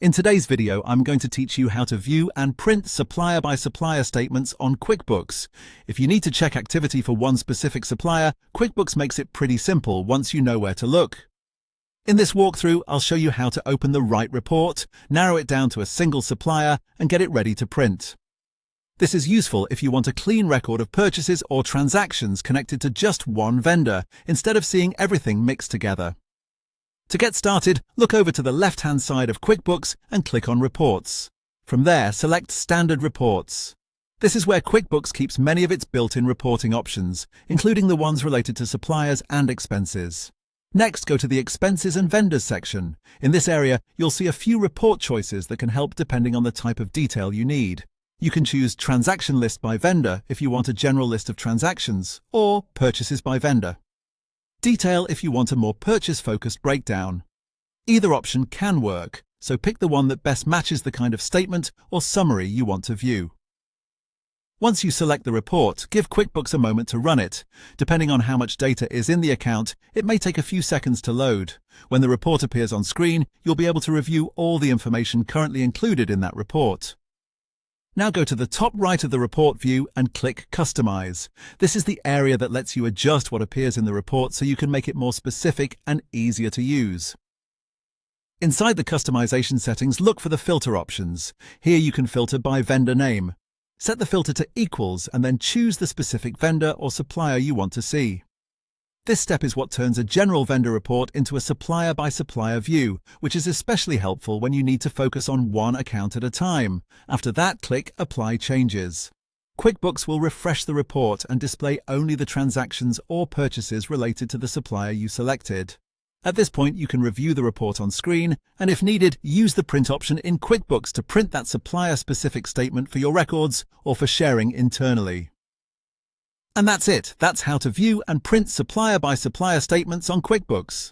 In today's video, I'm going to teach you how to view and print supplier by supplier statements on QuickBooks. If you need to check activity for one specific supplier, QuickBooks makes it pretty simple once you know where to look. In this walkthrough, I'll show you how to open the right report, narrow it down to a single supplier, and get it ready to print. This is useful if you want a clean record of purchases or transactions connected to just one vendor, instead of seeing everything mixed together. To get started, look over to the left-hand side of QuickBooks and click on Reports. From there, select Standard Reports. This is where QuickBooks keeps many of its built-in reporting options, including the ones related to suppliers and expenses. Next, go to the Expenses and Vendors section. In this area, you'll see a few report choices that can help depending on the type of detail you need. You can choose Transaction List by Vendor if you want a general list of transactions, or Purchases by Vendor. Detail if you want a more purchase-focused breakdown. Either option can work, so pick the one that best matches the kind of statement or summary you want to view. Once you select the report, give QuickBooks a moment to run it. Depending on how much data is in the account, it may take a few seconds to load. When the report appears on screen, you'll be able to review all the information currently included in that report. Now go to the top right of the report view and click Customize. This is the area that lets you adjust what appears in the report so you can make it more specific and easier to use. Inside the customization settings, look for the filter options. Here you can filter by vendor name. Set the filter to equals and then choose the specific vendor or supplier you want to see. This step is what turns a general vendor report into a supplier by supplier view, which is especially helpful when you need to focus on one account at a time. After that, click Apply Changes. QuickBooks will refresh the report and display only the transactions or purchases related to the supplier you selected. At this point, you can review the report on screen, and if needed, use the print option in QuickBooks to print that supplier-specific statement for your records or for sharing internally. And that's it. That's how to view and print supplier by supplier statements on QuickBooks.